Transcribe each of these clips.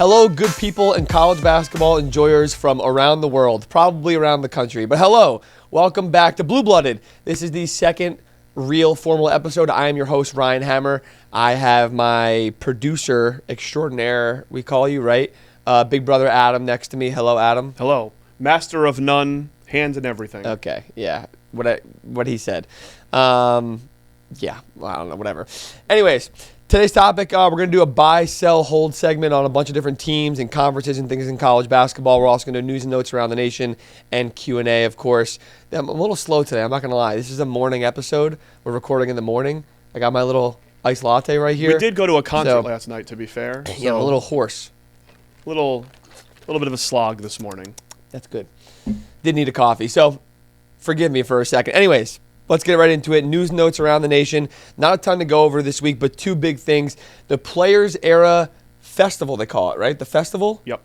Hello, good people and college basketball enjoyers from around the world, probably around the country. But hello, welcome back to Blue Blooded. This is the second real formal episode. I am your host, Ryan Hammer. I have my producer extraordinaire, we call you, right? Big brother Adam next to me. Hello, Adam. Hello. Master of none, hands and everything. Okay, yeah, what he said. Yeah, well, I don't know, whatever. Anyways, today's topic, we're going to do a buy, sell, hold segment on a bunch of different teams and conferences and things in college basketball. We're also going to do news and notes around the nation and Q&A, of course. I'm a little slow today, I'm not going to lie. This is a morning episode. We're recording in the morning. I got my little iced latte right here. We did go to a concert last night, to be fair. Yeah, I'm a little hoarse. Little bit of a slog this morning. That's good. Did need a coffee, so forgive me for a second. Anyways, let's get right into it. News and notes around the nation. Not a ton to go over this week, but two big things. The Players Era Festival, they call it, right? The festival? Yep.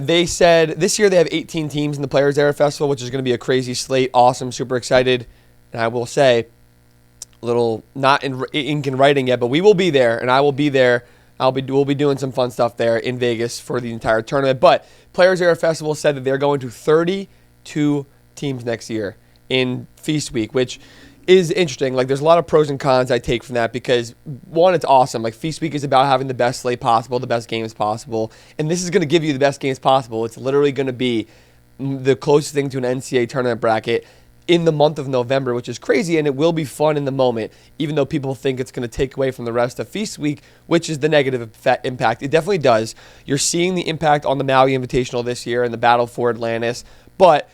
They said this year they have 18 teams in the Players Era Festival, which is going to be a crazy slate. Awesome, super excited. And I will say, a little not in ink and writing yet, but we will be there, and I will be there. We'll be doing some fun stuff there in Vegas for the entire tournament. But Players Era Festival said that they're going to 32 teams next year in Feast Week, which is interesting. Like, there's a lot of pros and cons I take from that because, one, it's awesome. Like, Feast Week is about having the best slate possible, the best games possible, and this is going to give you the best games possible. It's literally going to be the closest thing to an NCAA tournament bracket in the month of November, which is crazy, and it will be fun in the moment, even though people think it's going to take away from the rest of Feast Week, which is the negative impact. It definitely does. You're seeing the impact on the Maui Invitational this year and the battle for Atlantis, but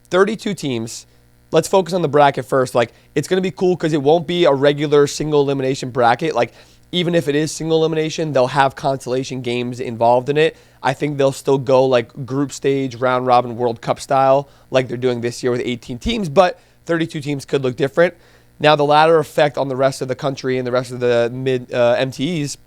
32 teams. Let's focus on the bracket first. Like, it's going to be cool because it won't be a regular single elimination bracket. Like, even if it is single elimination, they'll have consolation games involved in it. I think they'll still go like group stage, round robin, World Cup style, like they're doing this year with 18 teams, but 32 teams could look different. Now, the latter effect on the rest of the country and the rest of the mid MTEs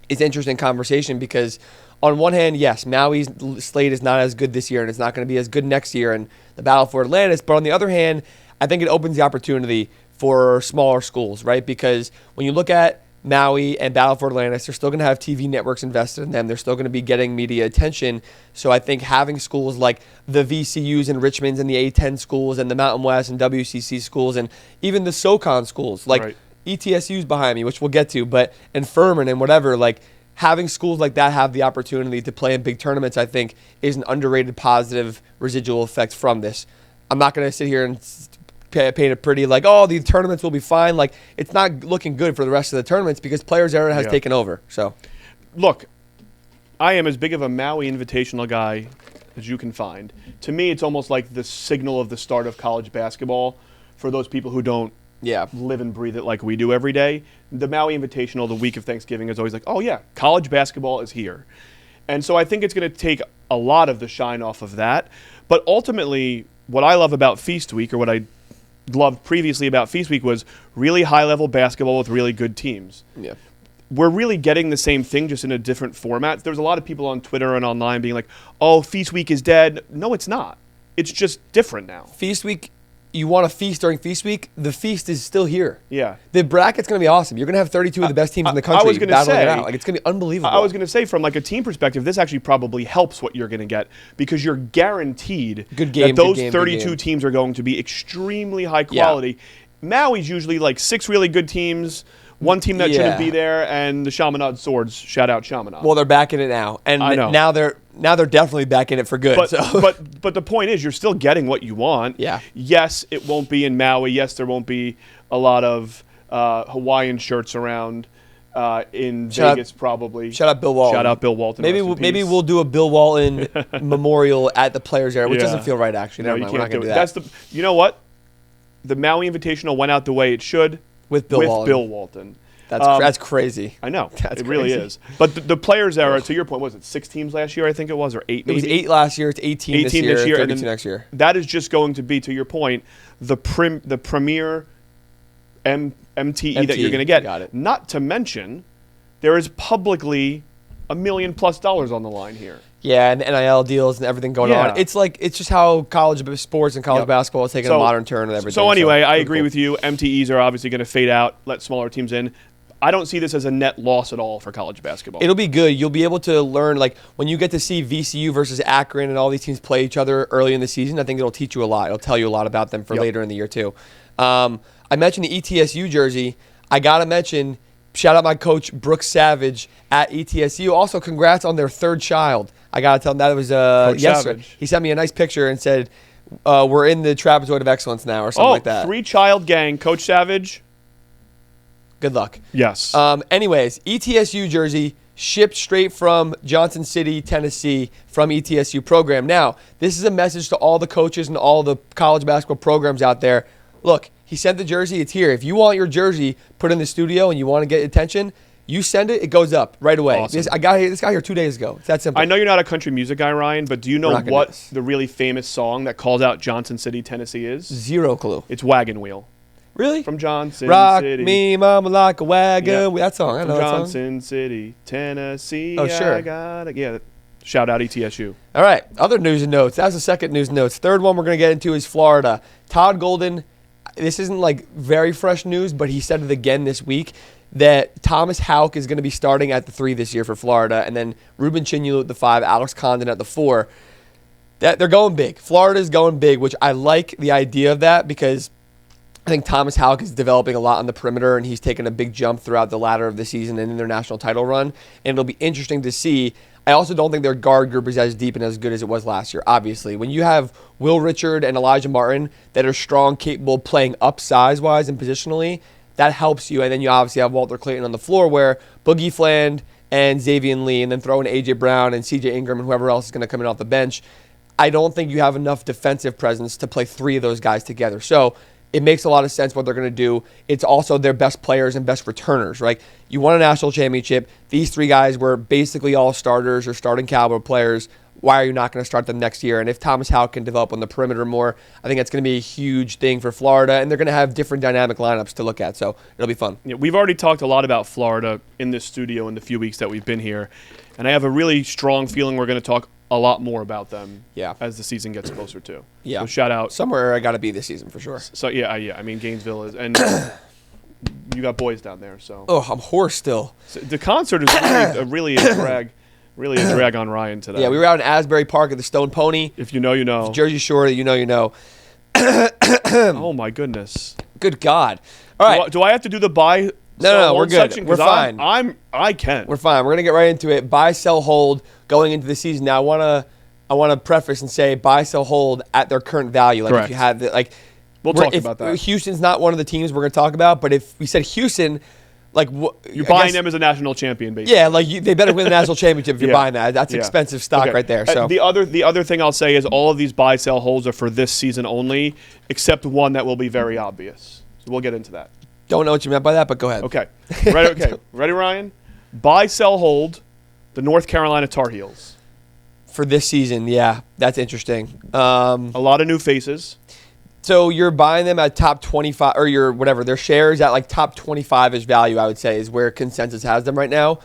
is interesting conversation because on one hand, yes, Maui's slate is not as good this year and it's not going to be as good next year and the battle for Atlantis. But on the other hand, I think it opens the opportunity for smaller schools, right? Because when you look at Maui and Battle for Atlantis, they're still going to have TV networks invested in them. They're still going to be getting media attention. So I think having schools like the VCUs and Richmonds and the A10 schools and the Mountain West and WCC schools and even the SoCon schools, like right. ETSU's behind me, which we'll get to, and Furman and whatever, like having schools like that have the opportunity to play in big tournaments, I think, is an underrated positive residual effect from this. I'm not going to sit here and paint it pretty like, oh, the tournaments will be fine. Like, it's not looking good for the rest of the tournaments because Players Era has taken over. So, look, I am as big of a Maui Invitational guy as you can find. To me, it's almost like the signal of the start of college basketball for those people who don't live and breathe it like we do every day. The Maui Invitational, the week of Thanksgiving, is always like, oh, yeah, college basketball is here. And so I think it's going to take a lot of the shine off of that. But ultimately, what I love about Feast Week, or what I loved previously about Feast Week, was really high-level basketball with really good teams. Yeah. We're really getting the same thing, just in a different format. There's a lot of people on Twitter and online being like, oh, Feast Week is dead. No, it's not. It's just different now. Feast Week, you want to feast during Feast Week, the feast is still here. Yeah. The bracket's going to be awesome. You're going to have 32 of the best teams in the country battling it out. Like, it's going to be unbelievable. I was going to say, from like a team perspective, this actually probably helps what you're going to get because you're guaranteed that those 32 teams are going to be extremely high quality. Yeah. Maui's usually like 6 really good teams, one team that shouldn't be there, and the Chaminade Swords. Shout out Chaminade. Well, they're back in it now, and now they're definitely back in it for good. But the point is, you're still getting what you want. Yeah. Yes, it won't be in Maui. Yes, there won't be a lot of Hawaiian shirts around in Vegas, probably. Shout out Bill Walton. Shout out Bill Walton. Maybe we'll do a Bill Walton memorial at the Players Era, which doesn't feel right, actually. No, Never mind. You can't We're not do going to do that. You know what? The Maui Invitational went out the way it should with Bill Walton. That's crazy. I know. It really is. But the Players Era, to your point, was it 6 teams last year, I think it was, or 8 maybe? It was 8 last year. It's 18 this year, 32 next year. That is just going to be, to your point, the premier MTE that you're going to get. Got it. Not to mention, there is publicly $1 million+ on the line here. Yeah, and NIL deals and everything going on. It's just how college sports and college basketball is taking a modern turn and everything. So anyway, I agree with you. MTEs are obviously going to fade out, let smaller teams in. I don't see this as a net loss at all for college basketball. It'll be good. You'll be able to learn, like, when you get to see VCU versus Akron and all these teams play each other early in the season, I think it'll teach you a lot. It'll tell you a lot about them for later in the year, too. I mentioned the ETSU jersey. I got to mention, shout out my coach, Brooks Savage at ETSU. Also, congrats on their third child. I got to tell him that was yesterday. He sent me a nice picture and said, we're in the trapezoid of excellence now, or something like that. Three-child gang. Coach Savage. Good luck. Yes. Anyways, ETSU jersey shipped straight from Johnson City, Tennessee, from ETSU program. Now, this is a message to all the coaches and all the college basketball programs out there. Look, he sent the jersey. It's here. If you want your jersey put in the studio and you want to get attention, you send it. It goes up right away. Awesome. I got this guy here 2 days ago. It's that simple. I know you're not a country music guy, Ryan, but do you know what the really famous song that calls out Johnson City, Tennessee is? Zero clue. It's Wagon Wheel. Really? From Johnson Rock City. me, mama, like a wagon. Yeah. That song. I know that song. Johnson City, Tennessee. Oh, sure. I got it. Yeah. Shout out ETSU. All right. Other news and notes. That was the second news and notes. Third one we're going to get into is Florida. Todd Golden, this isn't like very fresh news, but he said it again this week that Thomas Houck is going to be starting at the 3 this year for Florida, and then Ruben Chinulu at the 5, Alex Condon at the 4. That they're going big. Florida's going big, which I like the idea of that because I think Thomas Houck is developing a lot on the perimeter, and he's taken a big jump throughout the latter of the season and in their national title run. And it'll be interesting to see. I also don't think their guard group is as deep and as good as it was last year, obviously. When you have Will Richard and Elijah Martin that are strong, capable of playing up size-wise and positionally, that helps you. And then you obviously have Walter Clayton on the floor where Boogie Fland and Xavier Lee, and then throw in A.J. Brown and C.J. Ingram and whoever else is going to come in off the bench. I don't think you have enough defensive presence to play 3 of those guys together. So it makes a lot of sense what they're going to do. It's also their best players and best returners, right? You won a national championship. These 3 guys were basically all starters or starting caliber players. Why are you not going to start them next year? And if Thomas Houck can develop on the perimeter more, I think that's going to be a huge thing for Florida, and they're going to have different dynamic lineups to look at, so it'll be fun. Yeah, we've already talked a lot about Florida in this studio in the few weeks that we've been here, and I have a really strong feeling we're going to talk a lot more about them as the season gets closer to. Yeah. So shout out. Somewhere I got to be this season for sure. So, yeah. I mean, Gainesville is, and you got boys down there, so. Oh, I'm hoarse still. So the concert is really a drag. Really a drag on Ryan today. Yeah, we were out in Asbury Park at the Stone Pony. If you know, you know. Jersey Shore, you know, you know. Oh, my goodness. Good God. All right. Do I have to do the buy? No, we're good. We're fine. I can. We're fine. We're gonna get right into it. Buy, sell, hold going into the season. Now, I want to preface and say buy, sell, hold at their current value. Like correct. If you had we'll talk about that. Houston's not one of the teams we're gonna talk about, but if we said Houston, you're buying them as a national champion, basically. Yeah, they better win the national championship if you're buying that. That's expensive stock right there. So the other thing I'll say is all of these buy, sell, holds are for this season only, except one that will be very obvious. So we'll get into that. Don't know what you meant by that, but go ahead. Okay. Ready? Okay. Ready, Ryan? Buy, sell, hold the North Carolina Tar Heels. For this season, yeah. That's interesting. A lot of new faces. So you're buying them at top 25, or their shares at like top 25-ish value, I would say, is where consensus has them right now.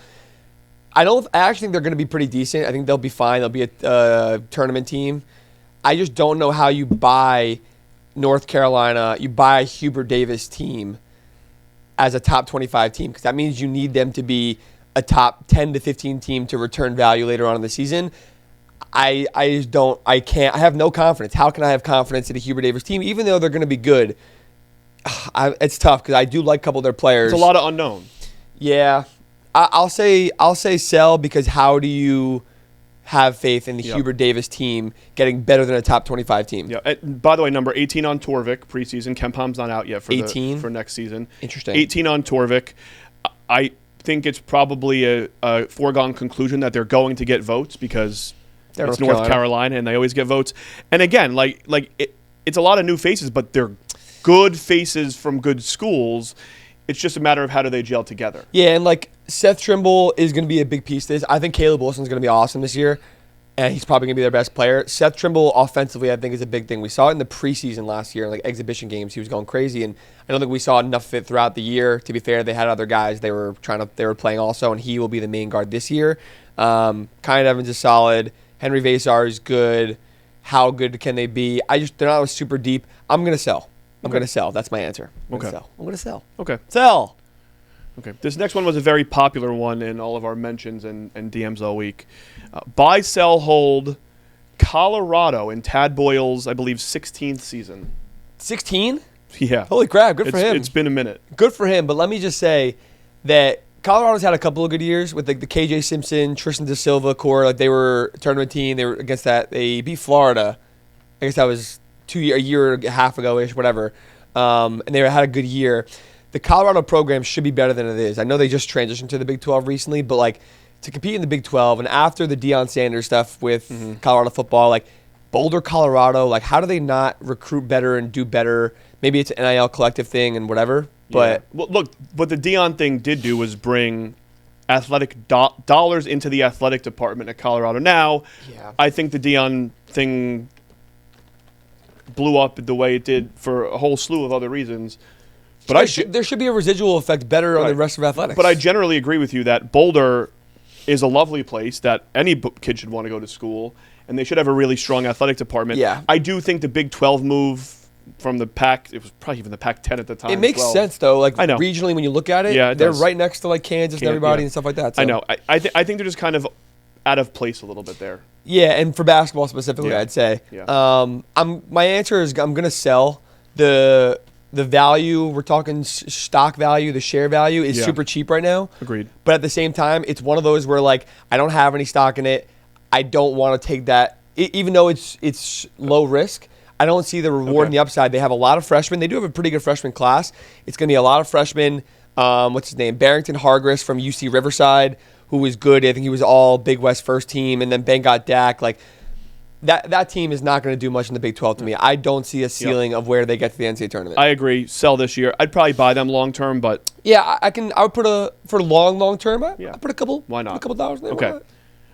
I actually think they're going to be pretty decent. I think they'll be fine. They'll be a tournament team. I just don't know how you buy North Carolina, you buy a Hubert Davis team as a top 25 team, because that means you need them to be a top 10 to 15 team to return value later on in the season. I have no confidence. How can I have confidence in a Hubert Davis team, even though they're going to be good? It's tough because I do like a couple of their players. It's a lot of unknown. Yeah. I'll say sell, because how do you have faith in the Hubert Davis team getting better than a top 25 team? Yeah. By the way, number 18 on Torvik preseason. KenPom's not out yet for 18 for next season. Interesting. 18 on Torvik. I think it's probably a foregone conclusion that they're going to get votes because it's North Carolina and they always get votes. And again, it's a lot of new faces, but they're good faces from good schools. It's just a matter of how do they gel together. Yeah, and Seth Trimble is going to be a big piece of this. I think Caleb Wilson's going to be awesome this year, and he's probably going to be their best player. Seth Trimble offensively, I think, is a big thing. We saw it in the preseason last year, exhibition games. He was going crazy, and I don't think we saw enough of it throughout the year. To be fair, they had other guys they were playing also, and he will be the main guard this year. Kyan Evans is solid. Henry Vasar is good. How good can they be? They're not super deep. I'm going to sell. I'm going to sell. That's my answer. I'm going to sell. Okay. Okay. This next one was a very popular one in all of our mentions and DMs all week. Buy, sell, hold Colorado in Tad Boyle's, I believe, 16th season. 16? Yeah. Holy crap, good for him. It's been a minute. Good for him, but let me just say that Colorado's had a couple of good years with the KJ Simpson, Tristan Da Silva core. Like they were a tournament team. They were against that. They beat Florida. I guess that was a year and a half ago-ish, whatever. And they had a good year. The Colorado program should be better than it is. I know they just transitioned to the Big 12 recently, but like to compete in the Big 12 and after the Deion Sanders stuff with Colorado football, like Boulder, Colorado, like how do they not recruit better and do better? Maybe it's an NIL collective thing and whatever. But well, look, what the Deion thing did do was bring athletic dollars into the athletic department at Colorado. Now, I think the Deion thing blew up the way it did for a whole slew of other reasons. But there should be a residual effect better on the rest of athletics. But I generally agree with you that Boulder is a lovely place that any kid should want to go to school, and they should have a really strong athletic department. Yeah. I do think the Big 12 move from the Pac, it was probably even the Pac-10 at the time. It makes sense though. Like I know. Regionally, when you look at it, they're right next to like Kansas and everybody and stuff like that. So. I know. I think they're just kind of out of place a little bit there. Yeah, and for basketball specifically, I'd say. Yeah. My answer is I'm gonna sell the value. We're talking stock value. The share value is super cheap right now. Agreed. But at the same time, it's one of those where like I don't have any stock in it. I don't want to take that, even though it's low risk. I don't see the reward and the upside. They have a lot of freshmen. They do have a pretty good freshman class. It's going to be a lot of freshmen. What's his name? Barrington Hargress from UC Riverside, who is good. I think he was all Big West first team. And then Ben got Dak. Like that team is not going to do much in the Big 12 to me. I don't see a ceiling of where they get to the NCAA tournament. I agree. Sell this year. I'd probably buy them long term, but yeah, I would put for long term. I put a couple. Why not? A couple dollars in there. Okay.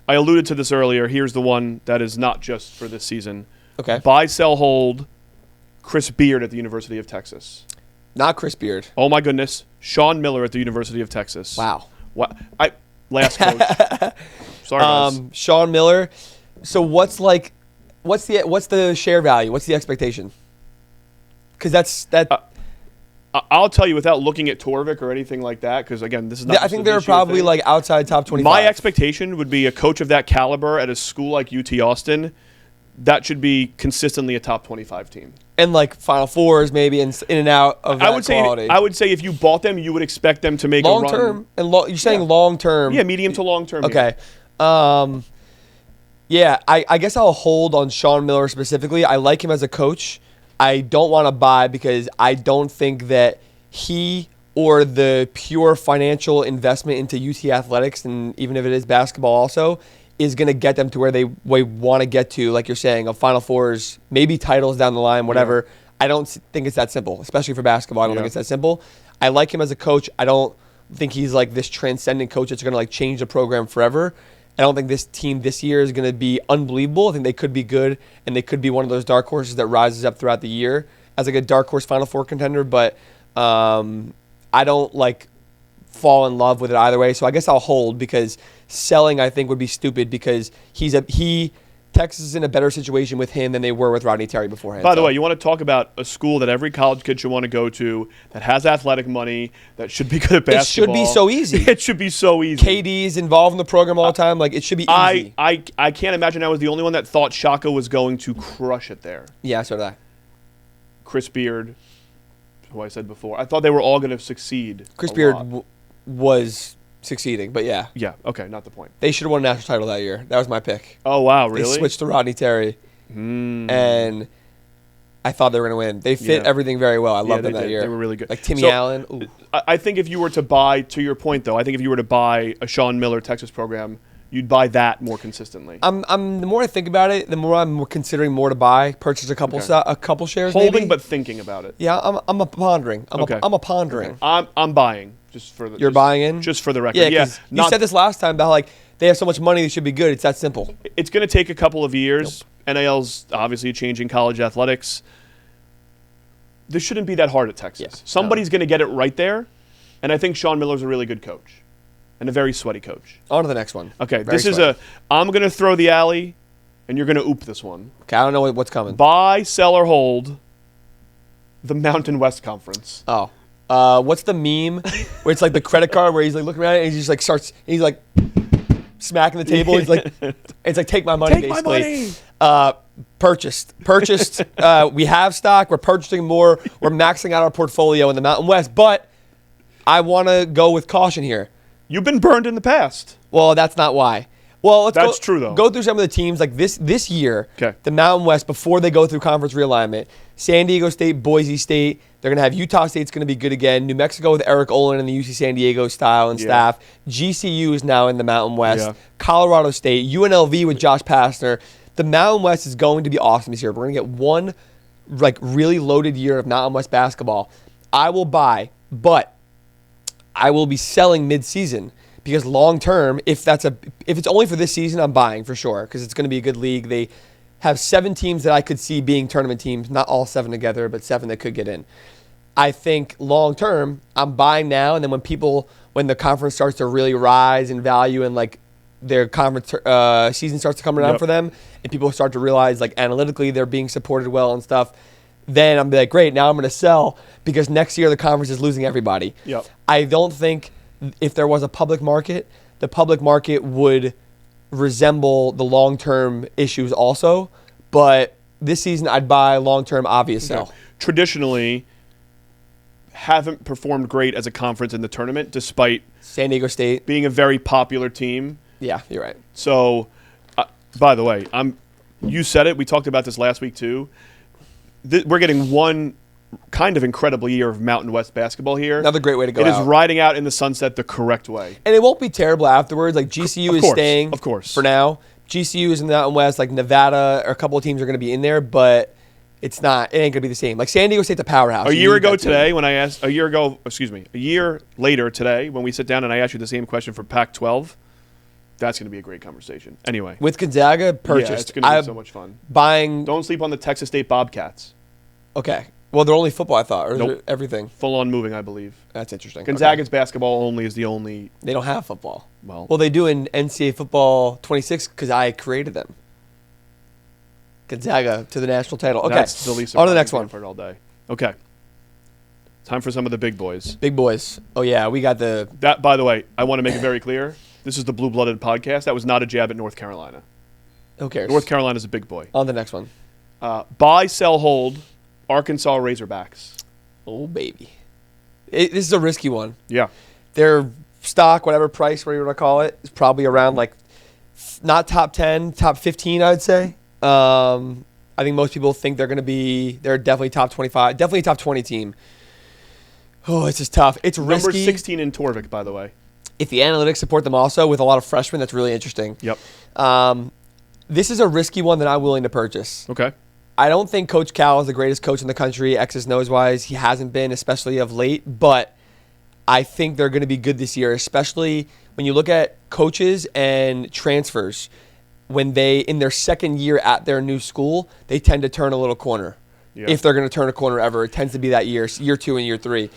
I alluded to this earlier. Here's the one that is not just for this season. Okay. Buy, sell, hold Chris Beard at the University of Texas. Not Chris Beard. Oh my goodness. Sean Miller at the University of Texas. Wow. What? Last coach. Sorry, guys. Sean Miller. So what's the share value? What's the expectation? Because that. I'll tell you without looking at Torvik or anything like that, because again, this is not. I think they're probably like outside top 25. My expectation would be a coach of that caliber at a school like UT Austin. That should be consistently a top 25 team. And like Final Fours, maybe in and out of that quality. I would say if you bought them, you would expect them to make long a run. Term. And you're saying long term. Yeah, medium to long term. Okay. Yeah, I guess I'll hold on Sean Miller specifically. I like him as a coach. I don't want to buy because I don't think that he or the pure financial investment into UT athletics, and even if it is basketball also, is going to get them to where they want to get to, like you're saying, of Final Fours, maybe titles down the line, whatever. Yeah. I don't think it's that simple, especially for basketball. I don't think it's that simple. I like him as a coach. I don't think he's like this transcendent coach that's going to like change the program forever. I don't think this team this year is going to be unbelievable. I think they could be good, and they could be one of those dark horses that rises up throughout the year as like a dark horse Final Four contender. But I don't like fall in love with it either way. So I guess I'll hold because selling I think would be stupid because Texas is in a better situation with him than they were with Rodney Terry beforehand. By the way, you want to talk about a school that every college kid should want to go to, that has athletic money, that should be good at basketball. It should be so easy. It should be so easy. KD's involved in the program all the time. Like, it should be easy. I can't imagine I was the only one that thought Shaka was going to crush it there. Yeah, so did I. Chris Beard, who I said before. I thought they were all going to succeed. Chris Beard was succeeding, but yeah. Yeah, okay, not the point. They should have won a national title that year. That was my pick. Oh, wow, really? They switched to Rodney Terry, and I thought they were going to win. They fit everything very well. I loved them that year. They were really good. Like Timmy Allen. Ooh. I think if you were to buy, to your point, though, I think if you were to buy a Sean Miller Texas program, you'd buy that more consistently. The more I think about it, the more I'm considering more to buy, purchase a couple shares. Holding, maybe. But thinking about it. Yeah, I'm a pondering. I'm a pondering. Okay. I'm buying. You're buying in? Just for the record. Yeah, you said this last time about like they have so much money they should be good. It's that simple. It's going to take a couple of years. Nope. NIL's obviously changing college athletics. This shouldn't be that hard at Texas. Yeah, Somebody's going to get it right there, and I think Sean Miller's a really good coach and a very sweaty coach. On to the next one. Okay, I'm going to throw the alley, and you're going to oop this one. Okay, I don't know what's coming. Buy, sell, or hold the Mountain West Conference. Oh. What's the meme where it's like the credit card where he's like looking around and he just like starts, he's like smacking the table. He's like, it's like, take my money, Take basically. my money. Purchased. We have stock. We're purchasing more. We're maxing out our portfolio in the Mountain West. But I want to go with caution here. You've been burned in the past. Well, that's not why. Well, That's true, though. Go through some of the teams like this year. Okay. The Mountain West, before they go through conference realignment. San Diego State, Boise State. They're going to have Utah State's going to be good again. New Mexico with Eric Olin and the UC San Diego style and staff. GCU is now in the Mountain West. Yeah. Colorado State. UNLV with Josh Pastner. The Mountain West is going to be awesome this year. We're going to get one really loaded year of Mountain West basketball. I will buy, but I will be selling mid-season. Because long term, if it's only for this season, I'm buying for sure because it's going to be a good league. They have 7 teams that I could see being tournament teams, not all 7 together, but 7 that could get in. I think long term, I'm buying now, and then when the conference starts to really rise in value and like their conference season starts to come around for them, and people start to realize like analytically they're being supported well and stuff, then I'm like, great, now I'm going to sell because next year the conference is losing everybody. Yep. I don't think. If there was a public market, the public market would resemble the long-term issues also. But this season, I'd buy long-term obvious sell. Traditionally, haven't performed great as a conference in the tournament, despite San Diego State being a very popular team. Yeah, you're right. So, by the way, you said it. We talked about this last week too. We're getting one kind of incredible year of Mountain West basketball here. Another great way to go. It is riding out in the sunset the correct way. And it won't be terrible afterwards. Like GCU is staying of course. For now. GCU is in the Mountain West. Like Nevada or a couple of teams are going to be in there, but it ain't going to be the same. Like San Diego State's a powerhouse. A year later today, when we sit down and I ask you the same question for Pac-12, that's going to be a great conversation. Anyway. With Gonzaga, purchased. Yeah, it's going to be so much fun. Don't sleep on the Texas State Bobcats. Okay. Well, they're only football, I thought, or is it everything? Full on moving, I believe. That's interesting. Gonzaga's basketball only is the only. They don't have football. Well, they do in NCAA football 26 because I created them. Gonzaga to the national title. Okay. That's the least. On to the next one. For it all day. Okay. Time for some of the big boys. Big boys. Oh yeah, we got That. By the way, I want to make it very clear. This is the Blue Blooded podcast. That was not a jab at North Carolina. Who cares? North Carolina's a big boy. On the next one. Buy, sell, hold. Arkansas Razorbacks. Oh, baby. This is a risky one. Yeah. Their stock, whatever price, whatever you want to call it, is probably around like not top 10, top 15, I would say. I think most people think they're definitely top 25, definitely top 20 team. Oh, it's just tough. It's risky. Number 16 in Torvik, by the way. If the analytics support them also with a lot of freshmen, that's really interesting. Yep. This is a risky one that I'm willing to purchase. Okay. I don't think Coach Cal is the greatest coach in the country, X's and O's wise. He hasn't been, especially of late. But I think they're going to be good this year, especially when you look at coaches and transfers. When they, in their second year at their new school, they tend to turn a little corner. Yeah. If they're going to turn a corner ever, it tends to be that year 2 and year 3.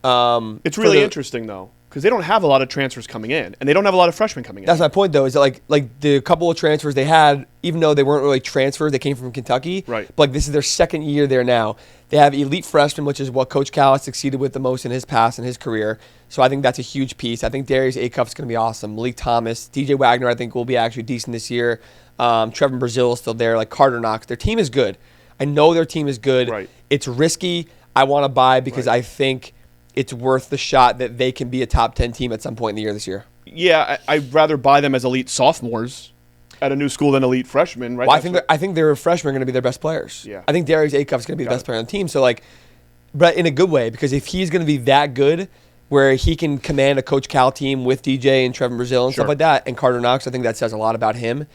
It's really interesting, though, because they don't have a lot of transfers coming in, and they don't have a lot of freshmen coming in. That's my point, though, is that like the couple of transfers they had, even though they weren't really transfers, they came from Kentucky. Right. But this is their second year there now. They have elite freshmen, which is what Coach Cal has succeeded with the most in his past and his career. So I think that's a huge piece. I think Darius Acuff is going to be awesome. Malik Thomas, DJ Wagner, I think will be actually decent this year. Trevor Brazile is still there. Like Carter Knox, their team is good. I know their team is good. Right. It's risky. I want to buy because I think it's worth the shot that they can be a top 10 team at some point in the year this year. Yeah, I'd rather buy them as elite sophomores at a new school than elite freshmen, right? Well, I think their freshmen are going to be their best players. Yeah. I think Darius Acuff is going to be the best player on the team. So, but in a good way, because if he's going to be that good, where he can command a Coach Cal team with DJ and Trevor Brazile and stuff like that, and Carter Knox, I think that says a lot about him.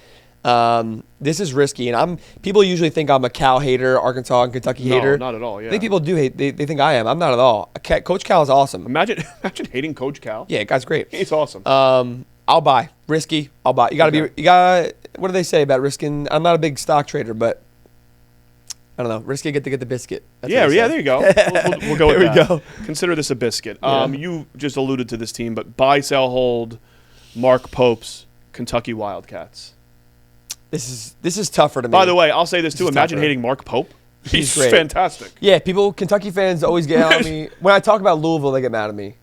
This is risky, and people usually think I'm a Cal hater, Arkansas and Kentucky hater. No, not at all. Yeah. I think people do hate. They think I am. I'm not at all. Coach Cal is awesome. Imagine hating Coach Cal. Yeah, guy's great. He's awesome. I'll buy risky. I'll buy. You gotta. What do they say about risking? I'm not a big stock trader, but I don't know. Risky get the biscuit. That's there you go. We'll go with that. There we go. Consider this a biscuit. You just alluded to this team, but buy, sell, hold. Mark Pope's Kentucky Wildcats. This is tougher to me. By the way, I'll say this too. Imagine hating Mark Pope. He's great. Fantastic. Yeah, Kentucky fans always get out on me. When I talk about Louisville, they get mad at me.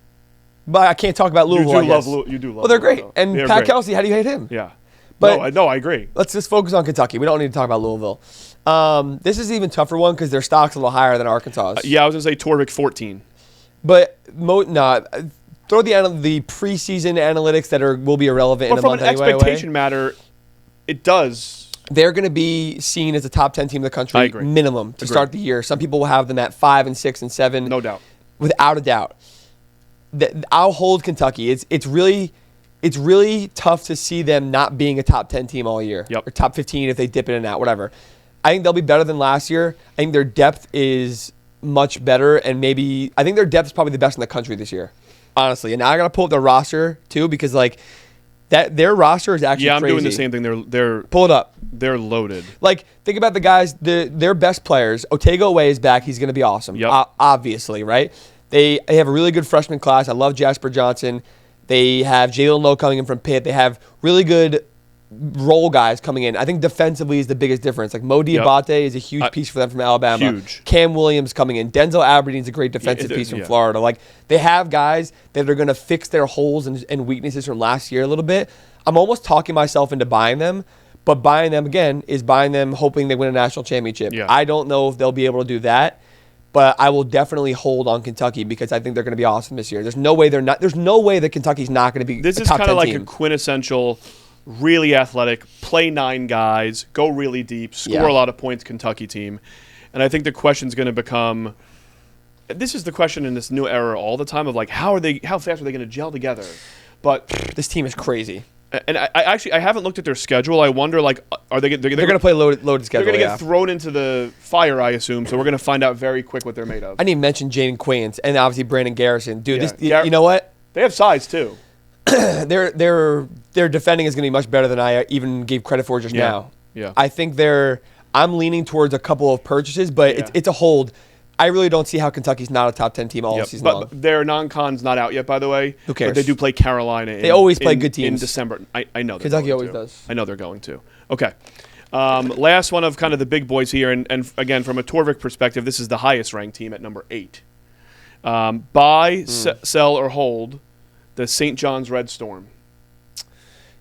But I can't talk about Louisville, You do love Well, they're great. Louisville. And They're Pat great. Kelsey, how do you hate him? Yeah. But no, I agree. Let's just focus on Kentucky. We don't need to talk about Louisville. This is an even tougher one because their stock's a little higher than Arkansas. Yeah, I was going to say Torvik 14. But throw the preseason analytics that will be irrelevant in a month anyway. From an expectation matter, it does. They're going to be seen as a top 10 team in the country, I agree. minimum, to start the year. Some people will have them at 5 and 6 and 7. No doubt. Without a doubt. I'll hold Kentucky. It's really tough to see them not being a top 10 team all year. Yep. Or top 15 if they dip in and out, whatever. I think they'll be better than last year. I think their depth is much better, and I think their depth is probably the best in the country this year, honestly. And now I got to pull up their roster, too, because, their roster is actually crazy. Yeah, I'm doing the same thing. They're pull it up. They're loaded. Think about the guys, their best players. Otego Away is back. He's going to be awesome, obviously, right? They have a really good freshman class. I love Jasper Johnson. They have Jalen Lowe coming in from Pitt. They have really good role guys coming in. I think defensively is the biggest difference. Mo Diabate is a huge piece for them from Alabama. Huge. Cam Williams coming in. Denzel Aberdeen's a great defensive piece from Florida. They have guys that are going to fix their holes and weaknesses from last year a little bit. I'm almost talking myself into buying them, but buying them, again, is buying them hoping they win a national championship. Yeah. I don't know if they'll be able to do that. But I will definitely hold on Kentucky because I think they're going to be awesome this year. There's no way that Kentucky's not going to be This a is top kind of 10 like team. a quintessential, really athletic, play 9 guys, go really deep, score a lot of points Kentucky team. And I think the question's going to become, this is the question in this new era all the time of how fast are they going to gel together? But this team is crazy. And I haven't looked at their schedule. I wonder, are they? They're going to play loaded schedule. They're going to get thrown into the fire, I assume. So we're going to find out very quick what they're made of. I didn't even mention Jaden Quains and obviously Brandon Garrison. Dude, Yeah. you know what? They have size too. Their defending is going to be much better than I even gave credit for just now. Yeah. I think I'm leaning towards a couple of purchases, but it's a hold. I really don't see how Kentucky's not a top 10 team all season long. But their non-con's not out yet, by the way. Who cares? But they do play Carolina. They always play good teams in December. I know Kentucky always does. I know they're going to. Okay. Last one of kind of the big boys here, and again, from a Torvik perspective, this is the highest ranked team at number 8. Sell, or hold the St. John's Red Storm.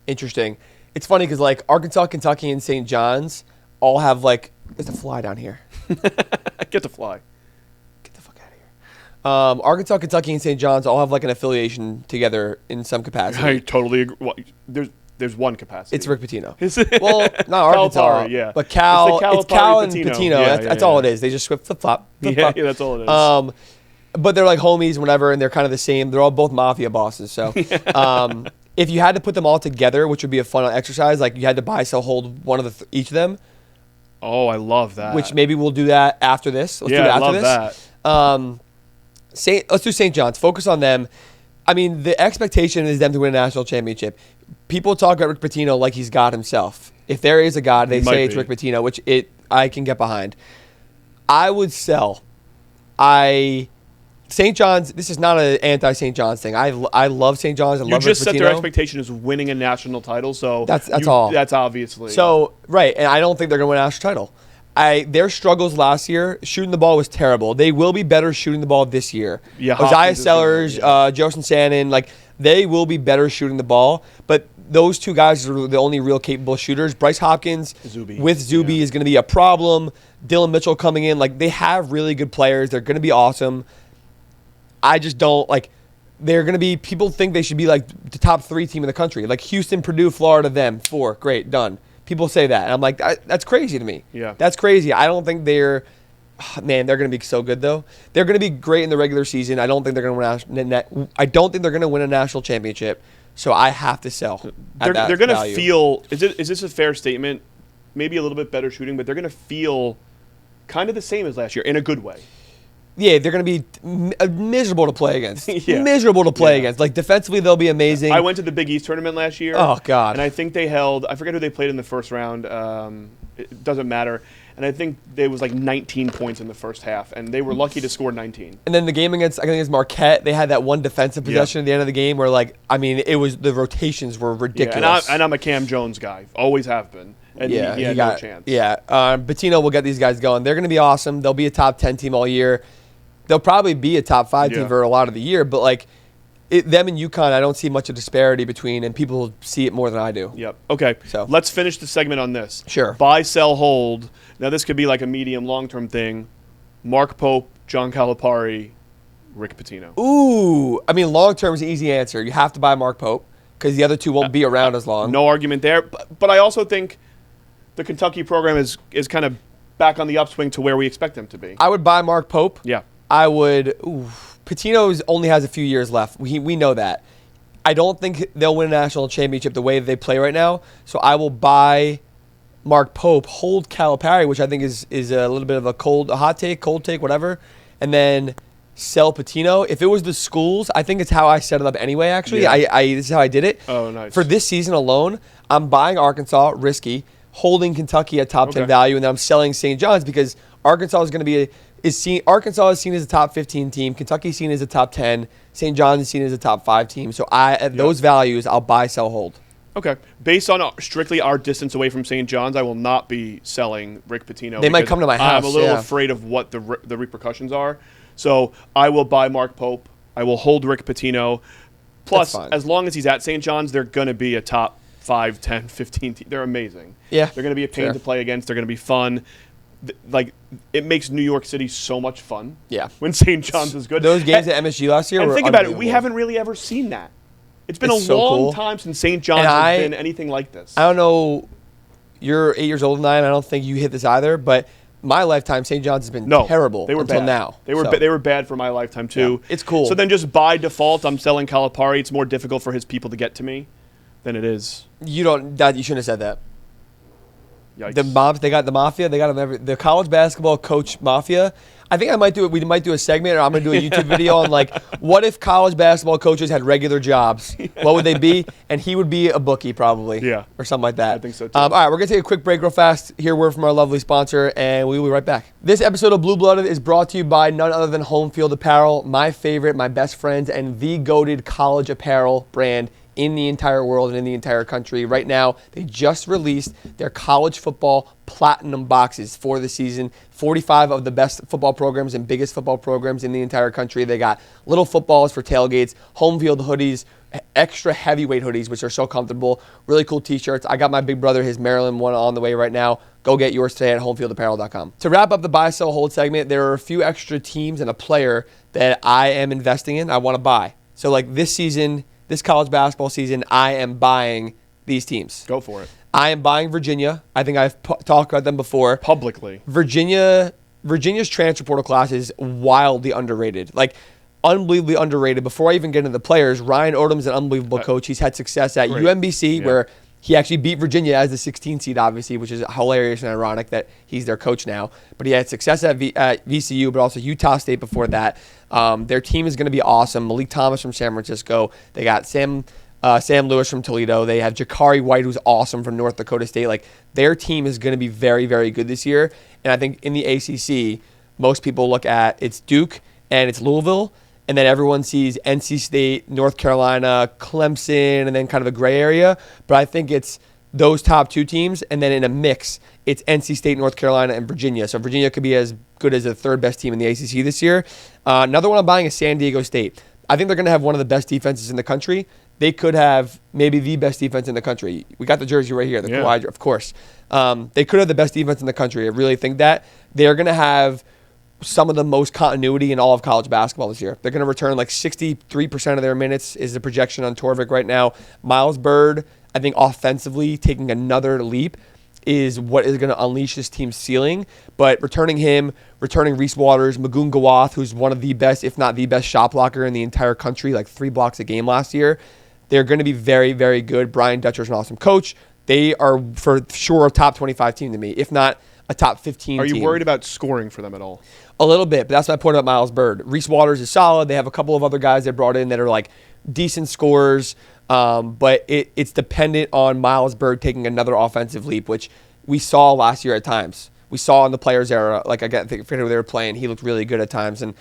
Interesting. It's funny because Arkansas, Kentucky, and St. John's all have there's a fly down here. Get the fly. Get the fuck out of here. Arkansas, Kentucky, and St. John's all have an affiliation together in some capacity. I totally agree. Well, there's one capacity. It's Rick Pitino. Is it? Well, not Arkansas, yeah. but Cal. It's Cal and Pitino. Pitino. That's all it is. They just flip flop. Yeah, that's all it is. But they're homies and whatever, and they're kind of the same. They're all both mafia bosses. So, if you had to put them all together, which would be a fun exercise, you had to buy, sell, hold one of each of them. Oh, I love that. Which maybe we'll do that after this. Let's do it after this. Let's do St. John's. Focus on them. I mean, the expectation is them to win a national championship. People talk about Rick Pitino like he's God himself. If there is a God, they say it's Rick Pitino, which I can get behind. I would sell. St. John's, this is not an anti-St. John's thing. I love St. John's. I love Rick Pitino. You just set their expectation as winning a national title, so that's all. That's obviously. So, right, and I don't think they're going to win a national title. Their struggles last year, shooting the ball was terrible. They will be better shooting the ball this year. Yeah, Isaiah Sellers, Joseph Sannon, they will be better shooting the ball, but those two guys are the only real capable shooters. Bryce Hopkins with Zuby is going to be a problem. Dylan Mitchell coming in, they have really good players. They're going to be awesome. I just don't they're going to be, people think they should be the top 3 team in the country. Houston, Purdue, Florida, them. 4. Great, done. People say that. And I'm that's crazy to me. Yeah. That's crazy. I don't think they're going to be so good though. They're going to be great in the regular season. I don't think they're going to win a national championship. So I have to sell. They're going to feel, is this a fair statement? Maybe a little bit better shooting, but they're going to feel kind of the same as last year in a good way. Yeah, they're going to be miserable to play against. Miserable to play against. Defensively, they'll be amazing. I went to the Big East tournament last year. Oh, God. And I think they held, I forget who they played in the first round. It doesn't matter. And I think there was 19 points in the first half, and they were lucky to score 19. And then the game against Marquette, they had that one defensive possession at the end of the game where, it was the rotations were ridiculous. Yeah, and I'm a Cam Jones guy. Always have been. and he had no chance. Yeah, Pitino will get these guys going. They're going to be awesome. They'll be a top 10 team all year. They'll probably be a top 5 team for a lot of the year, but like them and UConn, I don't see much of disparity between, and people see it more than I do. Yep. Okay. So let's finish the segment on this. Sure. Buy, sell, hold. Now this could be like a medium, long-term thing. Mark Pope, John Calipari, Rick Pitino. Ooh, I mean, long-term is an easy answer. You have to buy Mark Pope because the other two won't be around as long. No argument there. But I also think the Kentucky program is kind of back on the upswing to where we expect them to be. I would buy Mark Pope. Yeah. I would. Pitino's only has a few years left. We know that. I don't think they'll win a national championship the way they play right now. So I will buy Mark Pope, hold Calipari, which I think is a little bit of a cold take, whatever, and then sell Pitino. If it was the schools, I think it's how I set it up anyway. Actually, this is how I did it. Oh, nice. For this season alone, I'm buying Arkansas, risky, holding Kentucky at top 10 value, and then I'm selling St. John's because Arkansas is going to be Arkansas is seen as a top 15 team. Kentucky is seen as a top 10. St. John's is seen as a top 5 team. So at those values, I'll buy, sell, hold. Okay. Based on strictly our distance away from St. John's, I will not be selling Rick Pitino. They might come to my house. I'm a little afraid of what the repercussions are. So I will buy Mark Pope. I will hold Rick Pitino. Plus, as long as he's at St. John's, they're going to be a top 5, 10, 15 team. They're amazing. Yeah. They're going to be a pain to play against. They're going to be fun. Like, it makes New York City so much fun. Yeah. When St. John's is good. Those games at MSG last year and were think about it. We haven't really ever seen that. It's been a long time since St. John's has been anything like this. I don't know. You're 8 years older than I am. I don't think you hit this either. But my lifetime, St. John's has been terrible until now. They were bad for my lifetime, too. Yeah, it's cool. So then just by default, I'm selling Calipari. It's more difficult for his people to get to me than it is. You shouldn't have said that. Yikes. They got the mafia. They got them the college basketball coach mafia. I think we might do a segment, or I'm going to do a YouTube video on like, what if college basketball coaches had regular jobs? What would they be? And he would be a bookie probably. Yeah. Or something like that. I think so too. All right, we're going to take a quick break real fast. Hear a word from our lovely sponsor, and we will be right back. This episode of Blue Blooded is brought to you by none other than Homefield Apparel, my favorite, my best friends, and the goated college apparel brand in the entire world and in the entire country. Right now, they just released their college football platinum boxes for the season. 45 of the best football programs and biggest football programs in the entire country. They got little footballs for tailgates, home field hoodies, extra heavyweight hoodies, which are so comfortable, really cool t-shirts. I got my big brother, his Maryland one, on the way right now. Go get yours today at homefieldapparel.com. To wrap up the buy, sell, hold segment, there are a few extra teams and a player that I am investing in, I want to buy. So like this season, this college basketball season, I am buying these teams. Go for it. I am buying Virginia. I think I've talked about them before. Publicly. Virginia's transfer portal class is wildly underrated. Like, unbelievably underrated. Before I even get into the players, Ryan Odom's an unbelievable coach. He's had success at UMBC, where he actually beat Virginia as the 16th seed, obviously, which is hilarious and ironic that he's their coach now. But he had success at VCU, but also Utah State before that. Their team is going to be awesome. Malik Thomas from San Francisco. They got Sam Lewis from Toledo. They have Jakari White, who's awesome from North Dakota State. Like, their team is going to be very, very good this year. And I think in the ACC, most people look at it's Duke and it's Louisville, and then everyone sees NC State, North Carolina, Clemson, and then kind of a gray area. But I think it's those top two teams, and then in a mix, it's NC State, North Carolina, and Virginia. So Virginia could be as good as the third best team in the ACC this year. Another one I'm buying is San Diego State. I think they're going to have one of the best defenses in the country. They could have maybe the best defense in the country. We got the jersey right here, the Kawhi, of course. They could have the best defense in the country. I really think that. They're going to have some of the most continuity in all of college basketball this year. They're going to return like 63% of their minutes is the projection on Torvik right now. Miles Bird, I think offensively taking another leap is what is going to unleash this team's ceiling. But returning Reese Waters, Magoon Gawath, who's one of the best, if not the best shot blocker in the entire country, like 3 blocks a game last year. They're going to be very, very good. Brian Dutcher's an awesome coach. They are for sure a top 25 team to me, if not a top 15 team. Are you worried about scoring for them at all? A little bit, but that's my point about Miles Bird. Reese Waters is solid. They have a couple of other guys they brought in that are like decent scorers, but it's dependent on Miles Bird taking another offensive leap, which we saw last year at times. We saw in the players era, like I forget who they were playing. He looked really good at times, and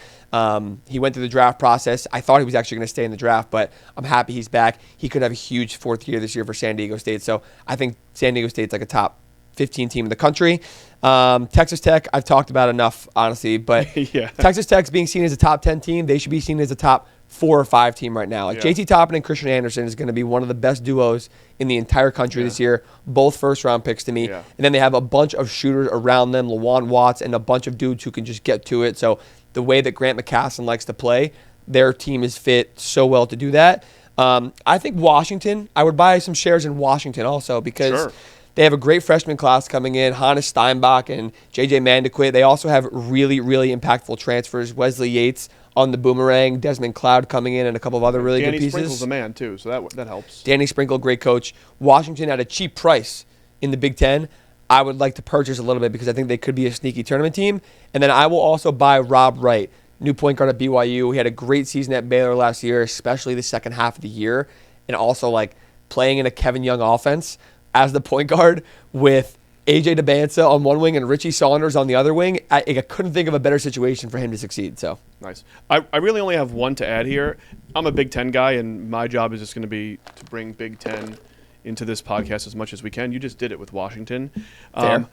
he went through the draft process. I thought he was actually going to stay in the draft, but I'm happy he's back. He could have a huge fourth year this year for San Diego State. So I think San Diego State's like a top 15 team in the country. Texas Tech, I've talked about enough, honestly, but yeah. Texas Tech's being seen as a top 10 team. They should be seen as a top 4 or 5 team right now. Like JT Toppin and Christian Anderson is going to be one of the best duos in the entire country this year. Both first-round picks to me. Yeah. And then they have a bunch of shooters around them, LaJuan Watts, and a bunch of dudes who can just get to it. So the way that Grant McCassin likes to play, their team is fit so well to do that. I think Washington, I would buy some shares in Washington also because they have a great freshman class coming in, Hannes Steinbach and J.J. Mandequit. They also have really, really impactful transfers. Wesley Yates on the boomerang, Desmond Cloud coming in, and a couple of other really good pieces. Danny Sprinkle's the man, too, so that helps. Danny Sprinkle, great coach. Washington at a cheap price in the Big Ten. I would like to purchase a little bit because I think they could be a sneaky tournament team. And then I will also buy Rob Wright, new point guard at BYU. He had a great season at Baylor last year, especially the second half of the year, and also like playing in a Kevin Young offense as the point guard with AJ DeBansa on one wing and Richie Saunders on the other wing. I couldn't think of a better situation for him to succeed. So nice. I really only have one to add here. I'm a Big Ten guy, and my job is just going to be to bring Big Ten into this podcast as much as we can. You just did it with Washington. I'm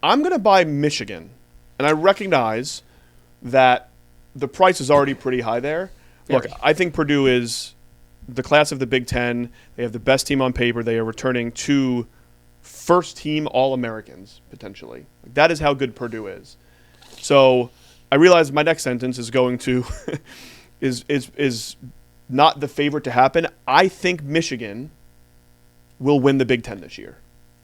going to buy Michigan, and I recognize that the price is already pretty high there. Look, I think Purdue is the class of the Big Ten. They have the best team on paper. They are returning 2 first-team All-Americans, potentially. That is how good Purdue is. So I realize my next sentence is going to is not the favorite to happen. I think Michigan will win the Big Ten this year.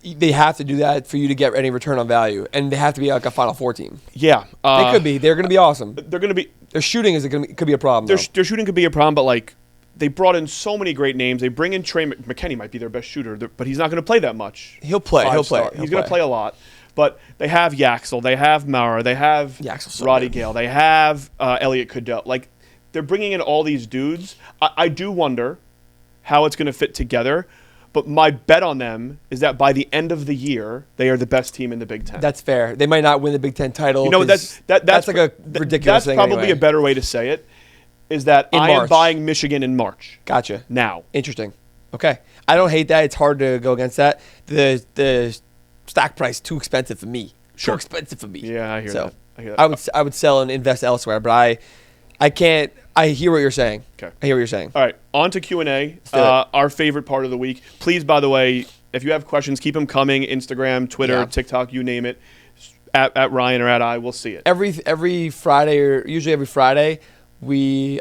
They have to do that for you to get any return on value, and they have to be like a Final Four team. Yeah. They could be. They're going to be awesome. They're going to be. Their shooting could be a problem. Their shooting could be a problem, but like they brought in so many great names. They bring in Trey McKinney, might be their best shooter, but he's not going to play that much. He'll play. He's going to play a lot. But they have Yaxel, they have Maurer, they have Roddy Gale, they have Elliot Cadeau. Like they're bringing in all these dudes. I do wonder how it's going to fit together. But my bet on them is that by the end of the year, they are the best team in the Big Ten. That's fair. They might not win the Big Ten title. You know, that's like a ridiculous thing. That's probably anyway. a better way to say it, is that I am buying Michigan in March. Gotcha. Now. Interesting. Okay. I don't hate that. It's hard to go against that. The stock price too expensive for me. Sure. Too expensive for me. Yeah, I hear that. I would sell and invest elsewhere, but I can't. I hear what you're saying. Okay. I hear what you're saying. All right, on to Q&A, our favorite part of the week. Please, by the way, if you have questions, keep them coming. Instagram, Twitter, TikTok, you name it. At Ryan or at I, we'll see it. Every Friday, or usually every Friday,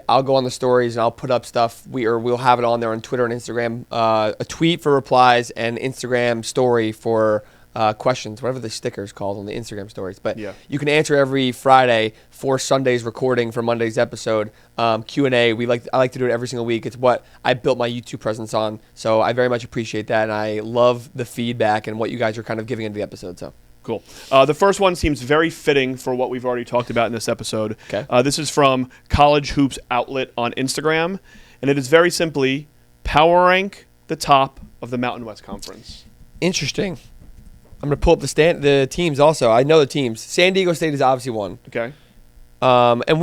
I'll go on the stories and I'll put up stuff. We'll have it on there on Twitter and Instagram. A tweet for replies and Instagram story for questions, whatever the sticker is called on the Instagram stories. But you can answer every Friday for Sunday's recording for Monday's episode. Q&A. I like to do it every single week. It's what I built my YouTube presence on. So I very much appreciate that, and I love the feedback and what you guys are kind of giving into the episode. So cool. The first one seems very fitting for what we've already talked about in this episode. Okay. This is from College Hoops Outlet on Instagram, and it is very simply power-rank the top of the Mountain West Conference. Interesting. I'm going to pull up the teams also. I know the teams. San Diego State is obviously one. Okay. And I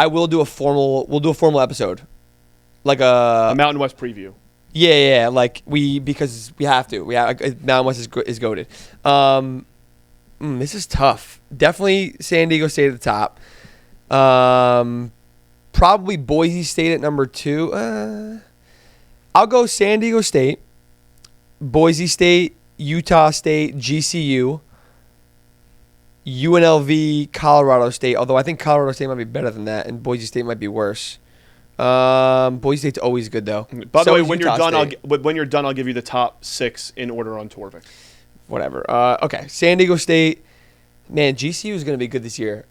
will do a formal episode. Like a Mountain West preview. Yeah, like because we have to. Mountain West is goated. This is tough. Definitely San Diego State at the top. Probably Boise State at number 2. I'll go San Diego State, Boise State, Utah State, GCU, UNLV, Colorado State, although I think Colorado State might be better than that, and Boise State might be worse. Boise State's always good, though. By the way, when you're done, I'll give you the top 6 in order on Torvik. Whatever. Okay, San Diego State. Man, GCU is going to be good this year.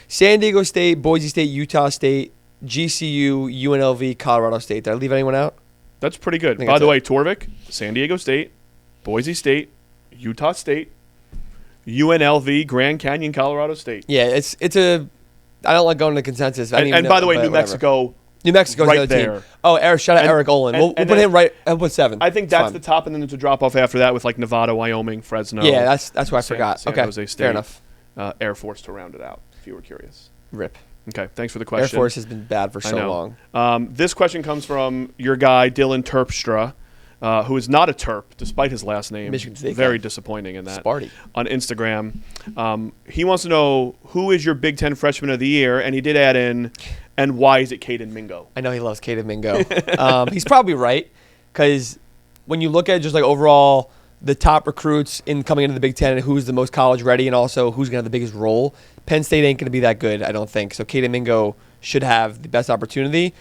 San Diego State, Boise State, Utah State, GCU, UNLV, Colorado State. Did I leave anyone out? That's pretty good. By the way, Torvik, San Diego State, Boise State, Utah State, UNLV, Grand Canyon, Colorado State. Yeah, it's a. I don't like going to consensus. And by the way, New Mexico's right there. Team. Oh, shout out Eric Olin. We'll put him right. I'll put 7. I think that's the top, and then there's a drop off after that with like Nevada, Wyoming, Fresno. Yeah, that's what I forgot. San okay, Jose State, fair enough. Air Force to round it out, if you were curious. Rip. Okay, thanks for the question. Air Force has been bad for so long. This question comes from your guy, Dylan Terpstra. who is not a Terp, despite his last name. Michigan State Very guy. disappointing in that. Sparty. On Instagram. He wants to know, who is your Big Ten Freshman of the Year? And he did add in, and why is it Caden Mingo? I know he loves Caden Mingo. He's probably right, because when you look at just like overall the top recruits in coming into the Big Ten and who's the most college ready and also who's going to have the biggest role, Penn State ain't going to be that good, I don't think. So Caden Mingo should have the best opportunity.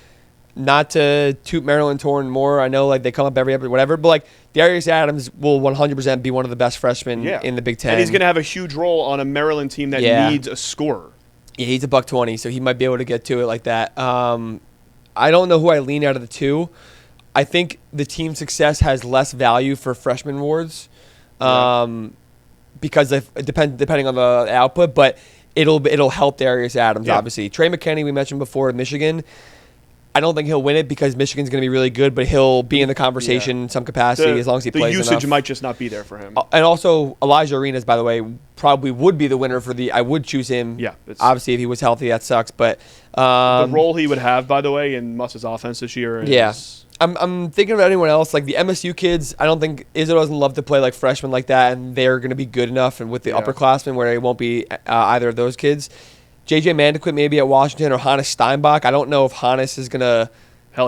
Not to toot Maryland Torn more. I know like they come up every episode, whatever, but like Darius Adams will 100% be one of the best freshmen in the Big Ten. And he's going to have a huge role on a Maryland team that needs a scorer. Yeah, he's a $120, so he might be able to get to it like that. I don't know who I lean out of the two. I think the team success has less value for freshman awards because depending on the output, but it'll help Darius Adams, obviously. Trey McKinney, we mentioned before, in Michigan. I don't think he'll win it because Michigan's going to be really good, but he'll be in the conversation in some capacity as long as he plays enough. The usage might just not be there for him. And also, Elijah Arenas, by the way, probably would be the winner for the – I would choose him. Yeah. Obviously, if he was healthy, that sucks. But the role he would have, by the way, in Muss's offense this year is I'm thinking about anyone else. Like the MSU kids, I don't think – Izzo doesn't love to play like freshmen like that, and they're going to be good enough and with the upperclassmen where it won't be either of those kids. JJ Mandequit maybe at Washington or Hannes Steinbach. I don't know if Hannes is going to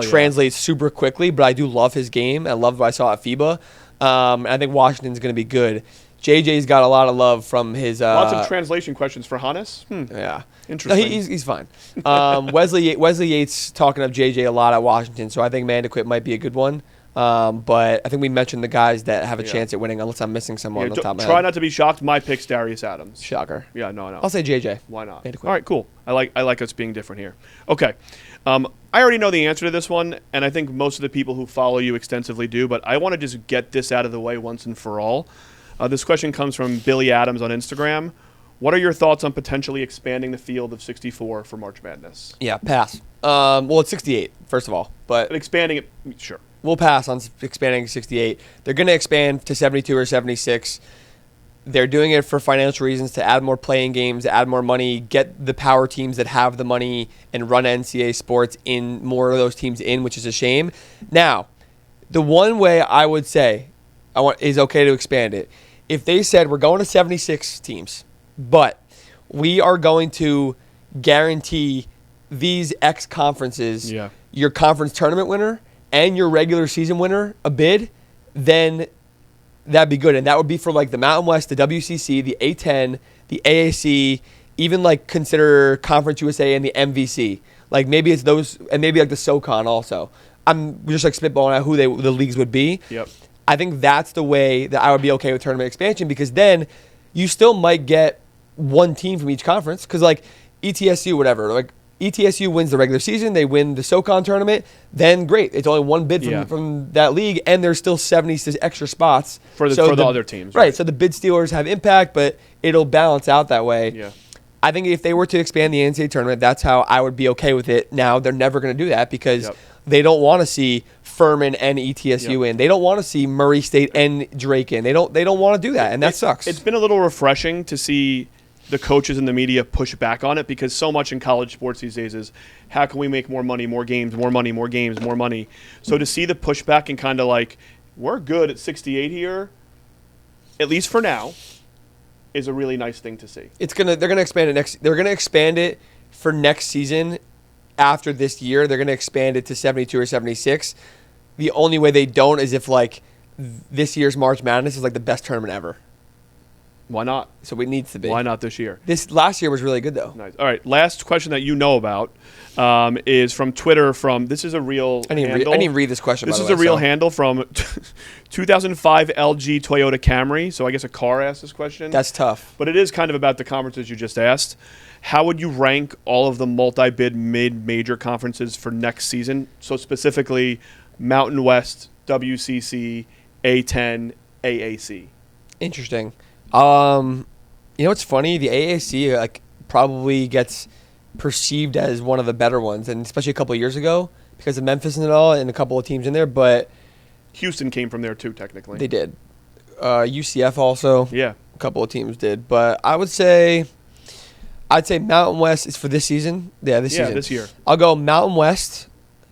translate super quickly, but I do love his game. I love what I saw at FIBA. I think Washington's going to be good. JJ's got a lot of love from his... Lots of translation questions for Hannes. Yeah. Interesting. No, he's fine. Wesley Yates talking of JJ a lot at Washington, so I think Mandequit might be a good one. But I think we mentioned the guys that have a chance at winning, unless I'm missing someone on the top of my head. Try not to be shocked. My pick's Darius Adams. Shocker. Yeah, no. I'll say JJ. Why not? Mandequit. All right, cool. I like us being different here. Okay. I already know the answer to this one, and I think most of the people who follow you extensively do, but I want to just get this out of the way once and for all. This question comes from Billy Adams on Instagram. What are your thoughts on potentially expanding the field of 64 for March Madness? Yeah, pass. Well, it's 68, first of all. But expanding it, sure. We'll pass on expanding 68. They're going to expand to 72 or 76. They're doing it for financial reasons, to add more playing games, to add more money, get the power teams that have the money and run NCAA sports in more of those teams in, which is a shame. Now, the one way I would say is okay to expand it. If they said we're going to 76 teams, but we are going to guarantee these X conferences, your conference tournament winner and your regular season winner a bid, then that'd be good. And that would be for like the Mountain West, the WCC, the A10, the AAC, even like consider Conference USA and the MVC. Like maybe it's those, and maybe like the SoCon also. I'm just like spitballing out who the leagues would be. Yep. I think that's the way that I would be okay with tournament expansion, because then you still might get one team from each conference, because like ETSU, whatever, like ETSU wins the regular season, they win the SoCon tournament, then great. It's only one bid from that league, and there's still 70 extra spots for the other teams. Right, so the bid stealers have impact, but it'll balance out that way. Yeah. I think if they were to expand the NCAA tournament, that's how I would be okay with it. Now, they're never going to do that because they don't want to see Furman and ETSU in. They don't want to see Murray State and Drake in. They don't want to do that, and that sucks. It's been a little refreshing to see the coaches and the media push back on it, because so much in college sports these days is how can we make more money, more games, more money, more games, more money. So to see the pushback and kind of like, we're good at 68 here, at least for now, is a really nice thing to see. They're gonna expand it they're gonna expand it for next season. After this year, they're gonna expand it to 72 or 76. The only way they don't is if like this year's March Madness is like the best tournament ever. Why not? So it needs to be. Why not this year? This last year was really good, though. Nice. All right, last question that you know about is from Twitter. This is a real handle. I didn't read this question, This by is the way, a real handle from 2005 LG Toyota Camry. So I guess a car asked this question. That's tough. But it is kind of about the conferences you just asked. How would you rank all of the multi-bid mid-major conferences for next season? So specifically Mountain West, WCC, A10, AAC. Interesting. You know what's funny? The AAC like probably gets perceived as one of the better ones, and especially a couple of years ago because of Memphis and it all, and a couple of teams in there. But Houston came from there too, technically. They did. UCF also. Yeah. A couple of teams did, but I'd say Mountain West is for this season. Yeah, this season. Yeah, this year. I'll go Mountain West.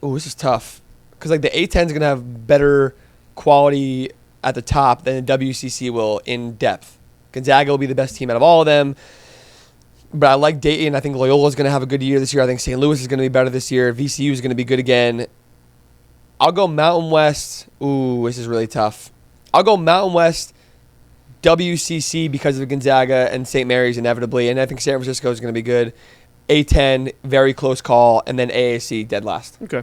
Ooh, this is tough because like the A10 is gonna have better quality at the top than the WCC will in depth. Gonzaga will be the best team out of all of them. But I like Dayton. I think Loyola is going to have a good year this year. I think St. Louis is going to be better this year. VCU is going to be good again. I'll go Mountain West. Ooh, this is really tough. I'll go Mountain West, WCC because of Gonzaga and St. Mary's inevitably. And I think San Francisco is going to be good. A10, very close call. And then AAC, dead last. Okay.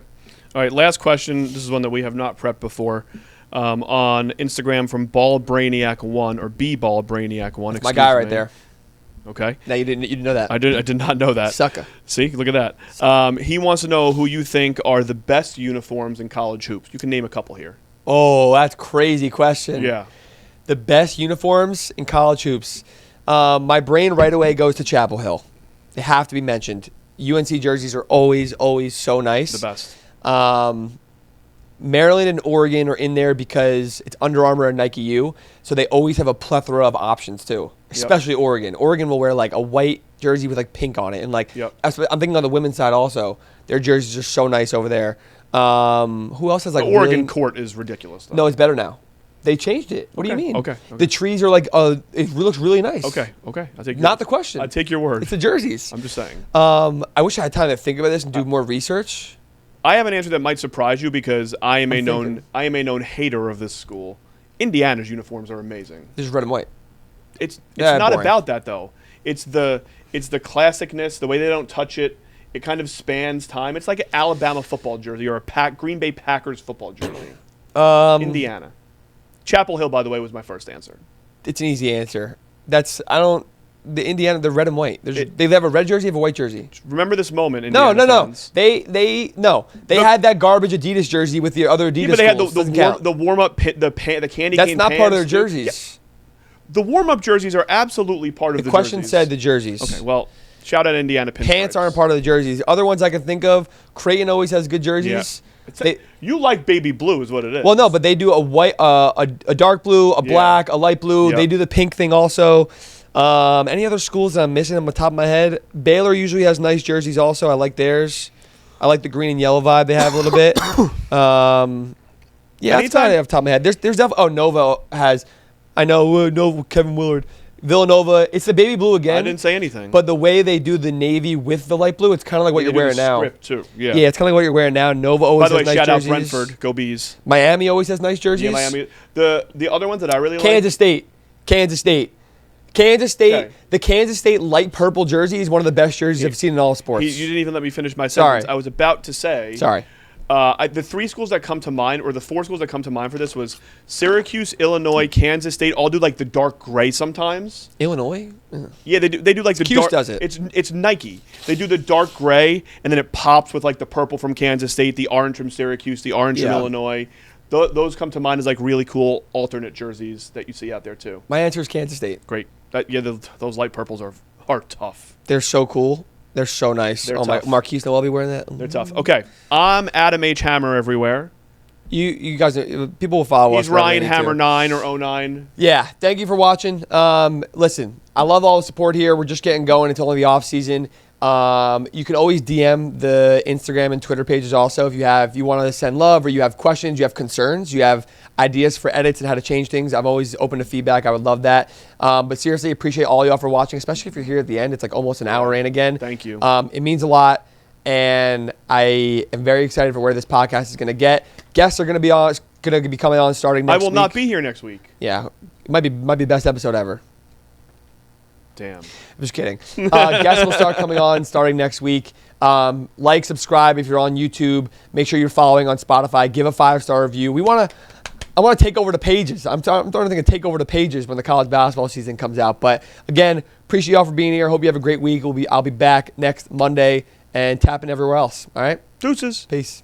All right, last question. This is one that we have not prepped before. On Instagram from BallBrainiac1 or BBallBrainiac1. That's my guy right there. Okay. No, you didn't know that. I did not know that. Sucker. See, look at that. He wants to know who you think are the best uniforms in college hoops. You can name a couple here. Oh, that's a crazy question. Yeah. The best uniforms in college hoops. My brain right away goes to Chapel Hill. They have to be mentioned. UNC jerseys are always so nice. The best. Maryland and Oregon are in there because it's Under Armour and Nike U, so they always have a plethora of options too. Especially Oregon. Oregon will wear like a white jersey with like pink on it, and like I'm thinking on the women's side also, their jerseys are so nice over there. Who else has like the Oregon court is ridiculous though. No, it's better now. They changed it. What do you mean? Okay. The trees are like it looks really nice. Okay. I'll take not the question. I take your word. It's the jerseys. I'm just saying. I wish I had time to think about this and do more research. I have an answer that might surprise you because I am a known hater of this school. Indiana's uniforms are amazing. This is red and white. It's not boring. about that though. It's the classicness, the way they don't touch it. It kind of spans time. It's like an Alabama football jersey or a Green Bay Packers football jersey. Indiana. Chapel Hill, by the way, was my first answer. It's an easy answer. The Indiana, they're red and white. They have a red jersey, have a white jersey. Remember this moment. No. They had that garbage Adidas jersey with the other Adidas. Yeah, but they had schools. the warm up pit, the candy cane. That's not pants. part of their jerseys. Yeah. The warm up jerseys are absolutely part of the jerseys. The question said the jerseys. Okay, well, shout out Indiana pinstripes. Pants aren't part of the jerseys. Other ones I can think of, Creighton always has good jerseys. Yeah. You like baby blue is what it is. Well, no, but they do a white, a dark blue, a black, a light blue. Yep. They do the pink thing also. Any other schools that I'm missing on the top of my head? Baylor usually has nice jerseys also. I like theirs. I like the green and yellow vibe they have a little bit. That's kind of off the top of my head. There's definitely. Nova has. I know Nova, Kevin Willard. Villanova, it's the baby blue again. I didn't say anything. But the way they do the navy with the light blue, it's kind of like what you're wearing now. Too. Yeah, it's kind of like what you're wearing now. Nova always has nice jerseys. By the way, shout out Brentford. Go Bees. Miami always has nice jerseys. Yeah, Miami. The other ones that I really like. Kansas State. Okay. The Kansas State light purple jersey is one of the best jerseys I've seen in all sports. You didn't even let me finish my sentence. Sorry. I was about to say. Sorry. The three schools that come to mind, or the four schools that come to mind for this was Syracuse, Illinois, Kansas State. All do like the dark gray sometimes. Illinois? Yeah, they do like the Cuse dark. does it. It's Nike. They do the dark gray, and then it pops with like the purple from Kansas State, the orange from Syracuse, the orange from Illinois. Those come to mind as like really cool alternate jerseys that you see out there too. My answer is Kansas State. Great. Those light purples are tough. They're so cool. They're so nice. They're tough. Marquise Noel be wearing that. They're tough. Okay, I'm Adam H. Hammer everywhere. You guys, people will follow us. He's Ryan Hammer 9 or 09. Yeah, thank you for watching. Listen, I love all the support here. We're just getting going. It's only the off season. You can always DM the Instagram and Twitter pages also if you want to send love or you have questions, you have concerns, you have ideas for edits and how to change things. I'm always open to feedback. I would love that. But seriously, appreciate all y'all for watching, especially if you're here at the end. It's like almost an hour in again. Thank you. It means a lot, and I am very excited for where this podcast is going to get. Guests are going to be coming on starting next week. I will not be here next week. Yeah, it might be the best episode ever. Damn. I'm just kidding. Guests will start coming on starting next week. Like, subscribe if you're on YouTube. Make sure you're following on Spotify. Give a 5-star review. I want to take over the pages. I'm starting to think of take over the pages when the college basketball season comes out. But again, appreciate y'all for being here. Hope you have a great week. I'll be back next Monday and tapping everywhere else. All right? Deuces. Peace.